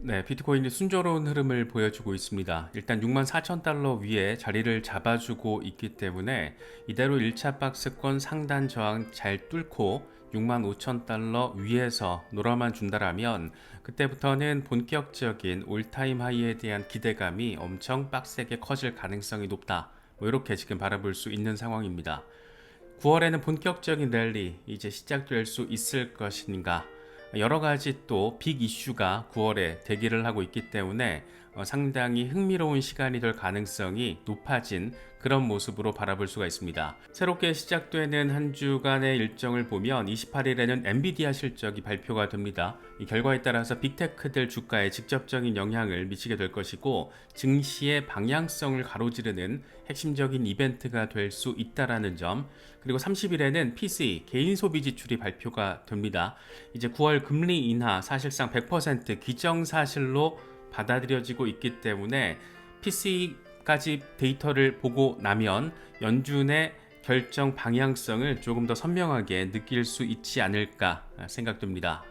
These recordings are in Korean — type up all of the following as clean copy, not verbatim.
네, 비트코인이 순조로운 흐름을 보여주고 있습니다. 일단 64,000달러 위에 자리를 잡아주고 있기 때문에 이대로 1차 박스권 상단 저항 잘 뚫고 65,000달러 위에서 놀아만 준다라면 그때부터는 본격적인 올타임 하이에 대한 기대감이 엄청 빡세게 커질 가능성이 높다. 뭐 이렇게 지금 바라볼 수 있는 상황입니다. 9월에는 본격적인 랠리 이제 시작될 수 있을 것인가? 여러 가지 또 빅 이슈가 9월에 대기를 하고 있기 때문에 상당히 흥미로운 시간이 될 가능성이 높아진 그런 모습으로 바라볼 수가 있습니다. 새롭게 시작되는 한 주간의 일정을 보면 28일에는 엔비디아 실적이 발표가 됩니다. 이 결과에 따라서 빅테크들 주가에 직접적인 영향을 미치게 될 것이고 증시의 방향성을 가로지르는 핵심적인 이벤트가 될 수 있다라는 점, 그리고 30일에는 PCE 개인 소비 지출이 발표가 됩니다. 이제 9월 금리 인하 사실상 100% 기정사실로 받아들여지고 있기 때문에 PCE까지 데이터를 보고 나면 연준의 결정 방향성을 조금 더 선명하게 느낄 수 있지 않을까 생각됩니다.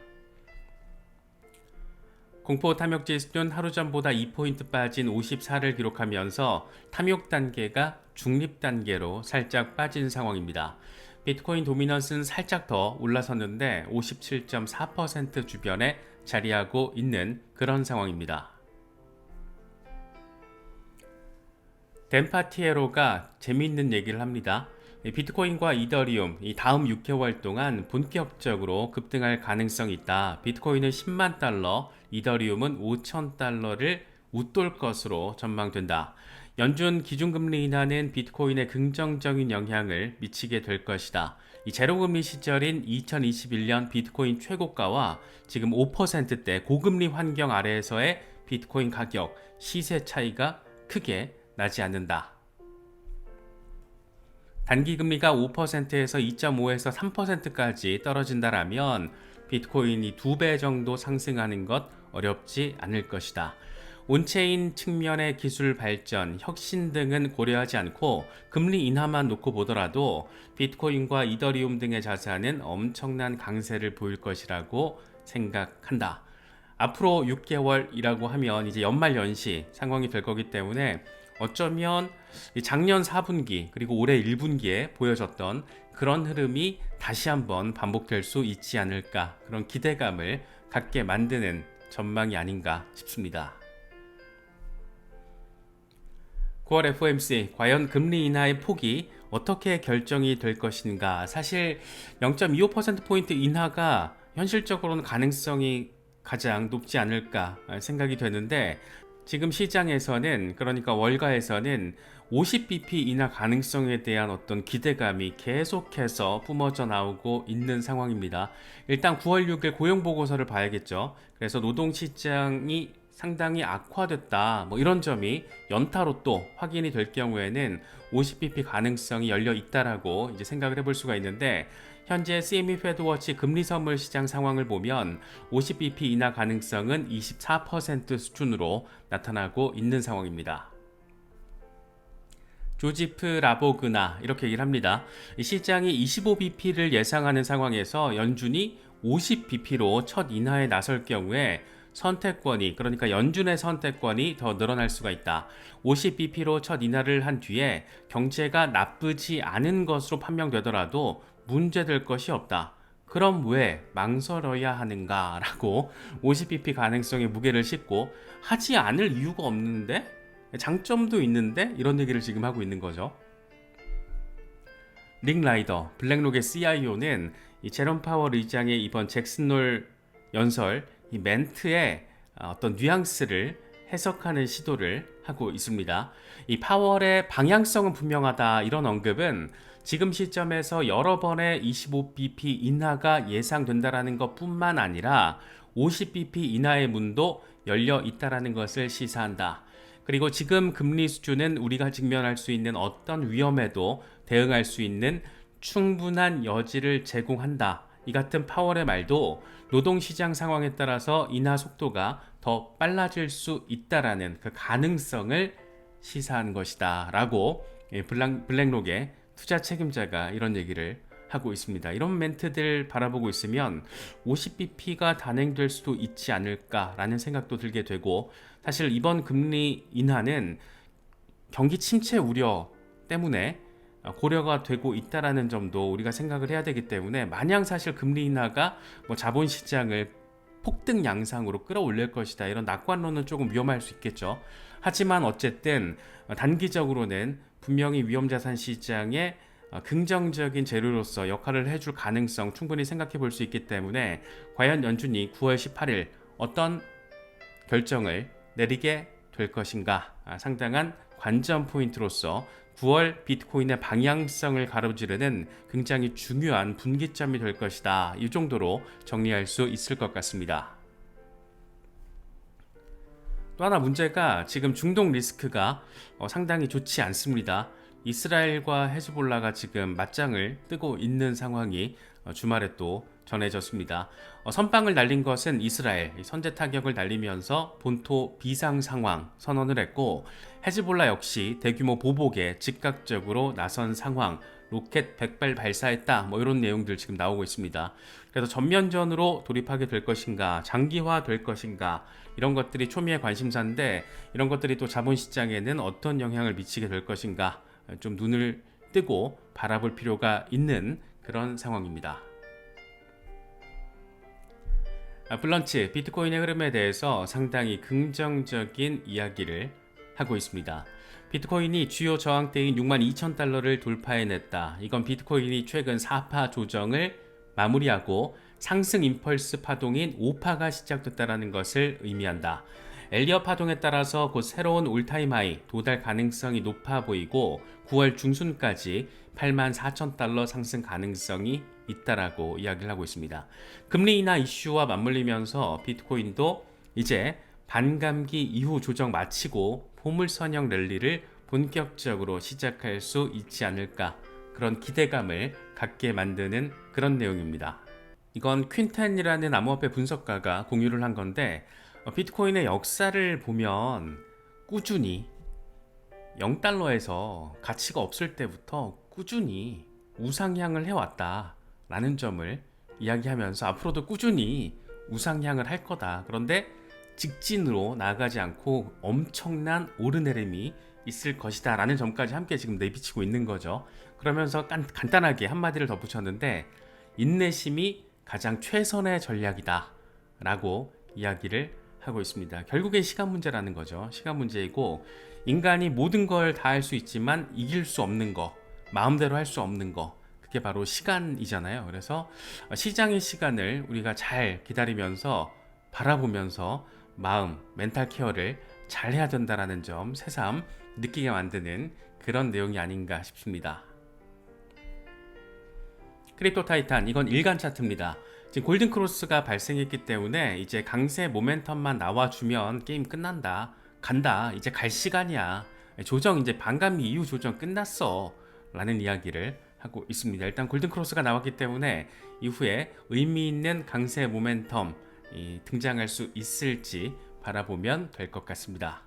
공포 탐욕 지수는 하루 전보다 2포인트 빠진 54를 기록하면서 탐욕 단계가 중립 단계로 살짝 빠진 상황입니다. 비트코인 도미넌스는 살짝 더 올라섰는데 57.4% 주변에 자리하고 있는 그런 상황입니다. 덴파티에로가 재미있는 얘기를 합니다. 비트코인과 이더리움 이 다음 6개월 동안 본격적으로 급등할 가능성이 있다. 비트코인은 10만 달러, 이더리움은 5천 달러를 웃돌 것으로 전망된다. 연준 기준금리 인하는 비트코인에 긍정적인 영향을 미치게 될 것이다. 이 제로금리 시절인 2021년 비트코인 최고가와 지금 5%대 고금리 환경 아래에서의 비트코인 가격, 시세 차이가 크게 나지 않는다. 단기금리가 5%에서 2.5에서 3%까지 떨어진다라면 비트코인이 2배 정도 상승하는 것 어렵지 않을 것이다. 온체인 측면의 기술 발전, 혁신 등은 고려하지 않고 금리 인하만 놓고 보더라도 비트코인과 이더리움 등의 자산은 엄청난 강세를 보일 것이라고 생각한다. 앞으로 6개월이라고 하면 이제 연말 연시 상황이 될 거기 때문에 어쩌면 작년 4분기 그리고 올해 1분기에 보여졌던 그런 흐름이 다시 한번 반복될 수 있지 않을까, 그런 기대감을 갖게 만드는 전망이 아닌가 싶습니다. 9월 FOMC 과연 금리 인하의 폭이 어떻게 결정이 될 것인가. 사실 0.25%포인트 인하가 현실적으로는 가능성이 가장 높지 않을까 생각이 되는데, 지금 시장에서는, 그러니까 월가에서는 50bp 인하 가능성에 대한 어떤 기대감이 계속해서 뿜어져 나오고 있는 상황입니다. 일단 9월 6일 고용보고서를 봐야겠죠. 그래서 노동시장이 상당히 악화됐다, 뭐 이런 점이 연타로 또 확인이 될 경우에는 50bp 가능성이 열려 있다라고 이제 생각을 해볼 수가 있는데, 현재 CME 페드워치 금리 선물 시장 상황을 보면 50bp 인하 가능성은 24% 수준으로 나타나고 있는 상황입니다. 조지프 라보그나 이렇게 얘기를 합니다. 시장이 25bp를 예상하는 상황에서 연준이 50bp로 첫 인하에 나설 경우에 선택권이, 그러니까 연준의 선택권이 더 늘어날 수가 있다. 50bp로 첫 인하를 한 뒤에 경제가 나쁘지 않은 것으로 판명되더라도 문제될 것이 없다. 그럼 왜 망설여야 하는가 라고 50bp 가능성에 무게를 싣고, 하지 않을 이유가 없는데? 장점도 있는데? 이런 얘기를 지금 하고 있는 거죠. 닉 라이더, 블랙록의 CIO는 이 제롬 파월 의장의 이번 잭슨홀 연설, 이 멘트의 어떤 뉘앙스를 해석하는 시도를 하고 있습니다. 이 파월의 방향성은 분명하다, 이런 언급은 지금 시점에서 여러 번의 25bp 인하가 예상된다라는 것뿐만 아니라 50bp 인하의 문도 열려 있다라는 것을 시사한다. 그리고 지금 금리 수준은 우리가 직면할 수 있는 어떤 위험에도 대응할 수 있는 충분한 여지를 제공한다. 이 같은 파월의 말도 노동시장 상황에 따라서 인하 속도가 더 빨라질 수 있다라는 그 가능성을 시사하는 것이다 라고 블랙록의 투자 책임자가 이런 얘기를 하고 있습니다. 이런 멘트들 바라보고 있으면 50bp가 단행될 수도 있지 않을까라는 생각도 들게 되고, 사실 이번 금리 인하는 경기 침체 우려 때문에 고려가 되고 있다라는 점도 우리가 생각을 해야 되기 때문에, 마냥 사실 금리 인하가 뭐 자본시장을 폭등 양상으로 끌어올릴 것이다, 이런 낙관론은 조금 위험할 수 있겠죠. 하지만 어쨌든 단기적으로는 분명히 위험자산 시장에 긍정적인 재료로서 역할을 해줄 가능성 충분히 생각해 볼 수 있기 때문에, 과연 연준이 9월 18일 어떤 결정을 내리게 될 것인가, 상당한 관전 포인트로서 9월 비트코인의 방향성을 가로지르는 굉장히 중요한 분기점이 될 것이다, 이 정도로 정리할 수 있을 것 같습니다. 또 하나 문제가, 지금 중동 리스크가 상당히 좋지 않습니다. 이스라엘과 헤즈볼라가 지금 맞짱을 뜨고 있는 상황이 주말에 또 전해졌습니다. 선빵을 날린 것은 이스라엘, 선제 타격을 날리면서 본토 비상 상황 선언을 했고, 헤즈볼라 역시 대규모 보복에 즉각적으로 나선 상황, 로켓 100발 발사했다, 뭐 이런 내용들 지금 나오고 있습니다. 그래서 전면전으로 돌입하게 될 것인가, 장기화 될 것인가, 이런 것들이 초미의 관심사인데, 이런 것들이 또 자본시장에는 어떤 영향을 미치게 될 것인가, 좀 눈을 뜨고 바라볼 필요가 있는 그런 상황입니다. 블런치, 비트코인의 흐름에 대해서 상당히 긍정적인 이야기를 하고 있습니다. 비트코인이 주요 저항대인 62,000달러를 돌파해냈다. 이건 비트코인이 최근 4파 조정을 마무리하고 상승 임펄스 파동인 5파가 시작됐다는 것을 의미한다. 엘리엇 파동에 따라서 곧 새로운 올타임 하이 도달 가능성이 높아 보이고, 9월 중순까지 84,000달러 상승 가능성이 있다라고 이야기를 하고 있습니다. 금리 인하 이슈와 맞물리면서 비트코인도 이제 반감기 이후 조정 마치고 보물선형 랠리를 본격적으로 시작할 수 있지 않을까, 그런 기대감을 갖게 만드는 그런 내용입니다. 이건 퀸텐이라는 암호화폐 분석가가 공유를 한 건데, 비트코인의 역사를 보면 꾸준히 0달러에서 가치가 없을 때부터 꾸준히 우상향을 해왔다 라는 점을 이야기하면서, 앞으로도 꾸준히 우상향을 할 거다. 그런데 직진으로 나아가지 않고 엄청난 오르내림이 있을 것이다 라는 점까지 함께 지금 내비치고 있는 거죠. 그러면서 간단하게 한마디를 덧붙였는데, 인내심이 가장 최선의 전략이다 라고 이야기를 하고 있습니다. 결국엔 시간 문제라는 거죠. 시간 문제이고, 인간이 모든 걸 다 할 수 있지만 이길 수 없는 거, 마음대로 할 수 없는 거, 그게 바로 시간이잖아요. 그래서 시장의 시간을 우리가 잘 기다리면서 바라보면서 마음, 멘탈 케어를 잘 해야 된다는 점 새삼 느끼게 만드는 그런 내용이 아닌가 싶습니다. 크립토 타이탄, 이건 일간 차트입니다. 지금 골든 크로스가 발생했기 때문에 이제 강세 모멘텀만 나와주면 게임 끝난다, 간다, 이제 갈 시간이야, 조정 이제 반감기 이후 조정 끝났어 라는 이야기를 하고 있습니다. 일단 골든 크로스가 나왔기 때문에 이후에 의미 있는 강세 모멘텀 등장할 수 있을지 바라보면 될 것 같습니다.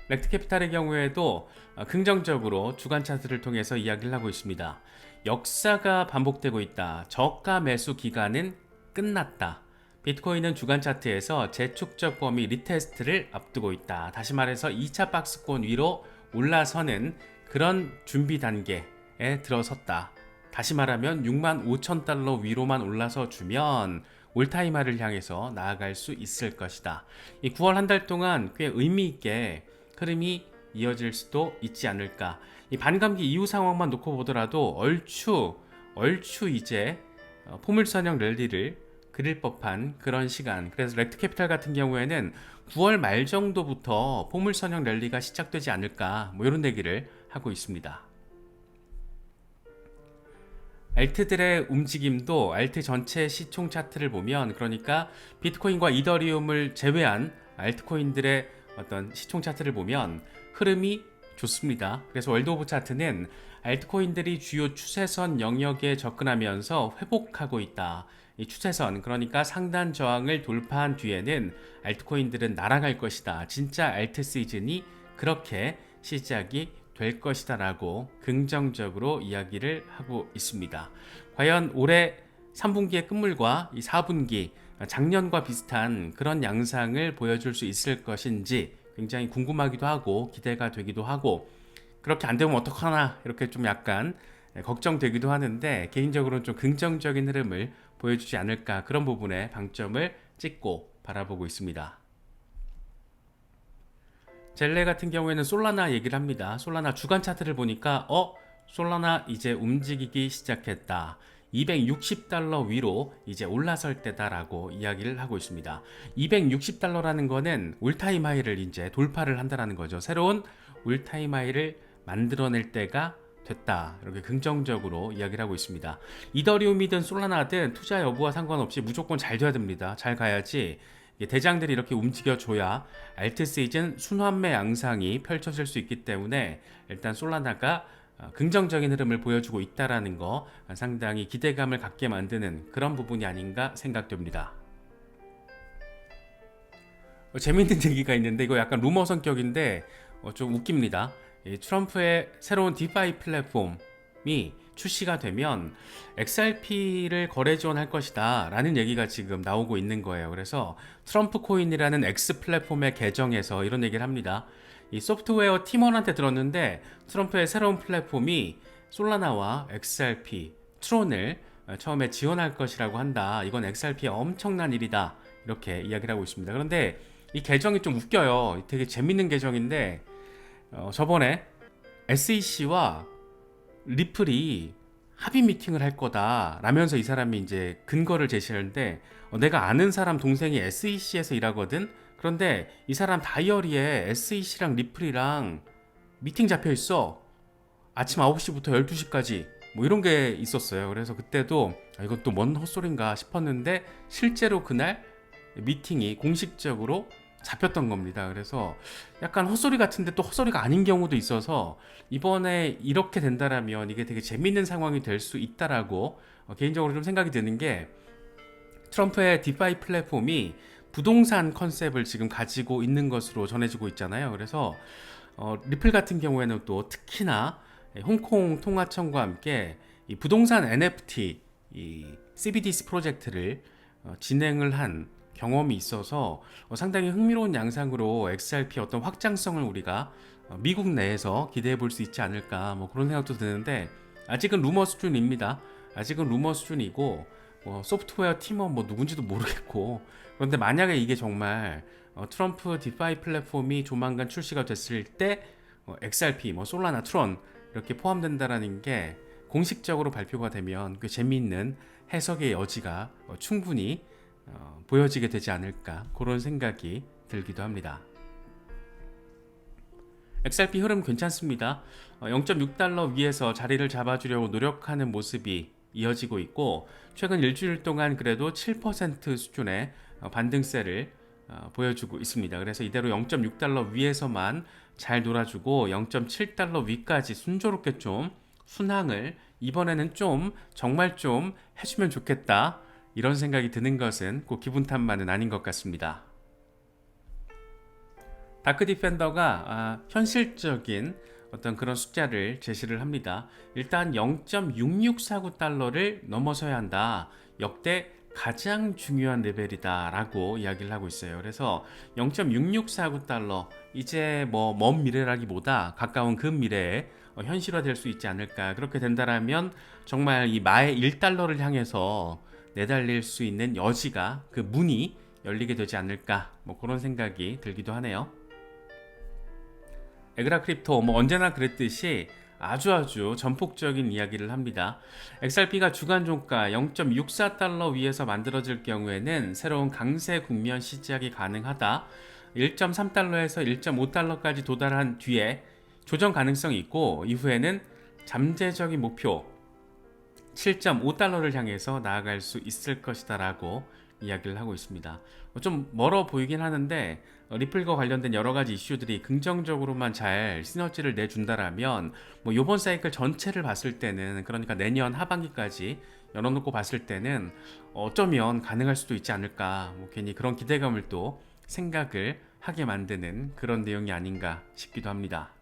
렉트캐피탈의 경우에도 긍정적으로 주간 차트를 통해서 이야기를 하고 있습니다. 역사가 반복되고 있다. 저가 매수 기간은 끝났다. 비트코인은 주간 차트에서 재축적 범위 리테스트를 앞두고 있다. 다시 말해서 2차 박스권 위로 올라서는 그런 준비 단계에 들어섰다. 다시 말하면 65,000달러 위로만 올라서 주면 올타임하를 향해서 나아갈 수 있을 것이다. 이 9월 한 달 동안 꽤 의미 있게 흐름이 이어질 수도 있지 않을까. 이 반감기 이후 상황만 놓고 보더라도 얼추 이제 포물선형 랠리를 그릴 법한 그런 시간. 그래서 렉트캐피탈 같은 경우에는 9월 말 정도부터 포물선형 랠리가 시작되지 않을까, 뭐 이런 얘기를 하고 있습니다. 알트들의 움직임도 알트 전체 시총 차트를 보면, 그러니까 비트코인과 이더리움을 제외한 알트코인들의 어떤 시총 차트를 보면 흐름이 좋습니다. 그래서 월드 오브 차트는 알트코인들이 주요 추세선 영역에 접근하면서 회복하고 있다. 이 추세선, 그러니까 상단 저항을 돌파한 뒤에는 알트코인들은 날아갈 것이다. 진짜 알트 시즌이 그렇게 시작이 될 것이다라고 긍정적으로 이야기를 하고 있습니다. 과연 올해 3분기의 끝물과 이 4분기 작년과 비슷한 그런 양상을 보여줄 수 있을 것인지 굉장히 궁금하기도 하고 기대가 되기도 하고, 그렇게 안 되면 어떡하나 이렇게 좀 약간 걱정되기도 하는데, 개인적으로는 좀 긍정적인 흐름을 보여주지 않을까, 그런 부분에 방점을 찍고 바라보고 있습니다. 젤레 같은 경우에는 솔라나 얘기를 합니다. 솔라나 주간 차트를 보니까 솔라나 이제 움직이기 시작했다, 260달러 위로 이제 올라설 때다라고 이야기를 하고 있습니다. 260달러라는 거는 올타임 하이를 이제 돌파를 한다라는 거죠. 새로운 올타임 하이를 만들어낼 때가 됐다, 이렇게 긍정적으로 이야기를 하고 있습니다. 이더리움이든 솔라나든 투자 여부와 상관없이 무조건 잘 돼야 됩니다. 잘 가야지 대장들이 이렇게 움직여줘야 알트 시즌 순환매 양상이 펼쳐질 수 있기 때문에, 일단 솔라나가 긍정적인 흐름을 보여주고 있다라는 거 상당히 기대감을 갖게 만드는 그런 부분이 아닌가 생각됩니다. 재밌는 얘기가 있는데, 이거 약간 루머 성격인데 좀 웃깁니다. 트럼프의 새로운 디파이 플랫폼이 출시가 되면 XRP를 거래 지원할 것이다 라는 얘기가 지금 나오고 있는 거예요. 그래서 트럼프 코인이라는 X 플랫폼의 계정에서 이런 얘기를 합니다. 이 소프트웨어 팀원한테 들었는데, 트럼프의 새로운 플랫폼이 솔라나와 XRP, 트론을 처음에 지원할 것이라고 한다. 이건 XRP의 엄청난 일이다, 이렇게 이야기를 하고 있습니다. 그런데 이 계정이 좀 웃겨요. 되게 재밌는 계정인데, 저번에 SEC와 리플이 합의 미팅을 할 거다 라면서 이 사람이 이제 근거를 제시하는데, 내가 아는 사람 동생이 SEC에서 일하거든. 그런데 이 사람 다이어리에 SEC랑 리플이랑 미팅 잡혀 있어. 아침 9시부터 12시까지 뭐 이런 게 있었어요. 그래서 그때도 이건 또 뭔 헛소린가 싶었는데, 실제로 그날 미팅이 공식적으로 잡혔던 겁니다. 그래서 약간 헛소리 같은데 또 헛소리가 아닌 경우도 있어서, 이번에 이렇게 된다라면 이게 되게 재밌는 상황이 될 수 있다라고 개인적으로 좀 생각이 드는 게, 트럼프의 디파이 플랫폼이 부동산 컨셉을 지금 가지고 있는 것으로 전해지고 있잖아요. 그래서 리플 같은 경우에는 또 특히나 홍콩 통화청과 함께 이 부동산 NFT, 이 CBDC 프로젝트를 진행을 한 경험이 있어서 상당히 흥미로운 양상으로 XRP 어떤 확장성을 우리가 미국 내에서 기대해 볼 수 있지 않을까, 뭐 그런 생각도 드는데, 아직은 루머 수준입니다. 아직은 루머 수준이고 소프트웨어 팀원 뭐 누군지도 모르겠고, 그런데 만약에 이게 정말 트럼프 디파이 플랫폼이 조만간 출시가 됐을 때 XRP, 뭐 솔라나, 트론 이렇게 포함된다라는 게 공식적으로 발표가 되면 꽤 재미있는 해석의 여지가 충분히 보여지게 되지 않을까, 그런 생각이 들기도 합니다. XRP 흐름 괜찮습니다. 0.6달러 위에서 자리를 잡아주려고 노력하는 모습이 이어지고 있고, 최근 일주일 동안 그래도 7% 수준의 반등세를 보여주고 있습니다. 그래서 이대로 0.6달러 위에서만 잘 놀아주고 0.7달러 위까지 순조롭게 좀 순항을 이번에는 좀 정말 좀 해주면 좋겠다, 이런 생각이 드는 것은 꼭 기분 탓만은 아닌 것 같습니다. 다크 디펜더가 현실적인 어떤 그런 숫자를 제시를 합니다. 일단 0.6649달러를 넘어서야 한다, 역대 가장 중요한 레벨이다 라고 이야기를 하고 있어요. 그래서 0.6649달러, 이제 뭐 먼 미래라기보다 가까운 근미래에 현실화될 수 있지 않을까. 그렇게 된다라면 정말 이 마의 1달러를 향해서 내달릴 수 있는 여지가, 그 문이 열리게 되지 않을까, 뭐 그런 생각이 들기도 하네요. 에그라 크립토 뭐 언제나 그랬듯이 아주 전폭적인 이야기를 합니다. XRP가 주간 종가 0.64달러 위에서 만들어질 경우에는 새로운 강세 국면 시작이 가능하다. 1.3달러에서 1.5달러까지 도달한 뒤에 조정 가능성이 있고, 이후에는 잠재적인 목표 7.5달러를 향해서 나아갈 수 있을 것이다 라고 이야기를 하고 있습니다. 좀 멀어 보이긴 하는데, 리플과 관련된 여러 가지 이슈들이 긍정적으로만 잘 시너지를 내준다라면, 뭐 이번 사이클 전체를 봤을 때는, 그러니까 내년 하반기까지 열어놓고 봤을 때는 어쩌면 가능할 수도 있지 않을까, 뭐 괜히 그런 기대감을 또 생각을 하게 만드는 그런 내용이 아닌가 싶기도 합니다.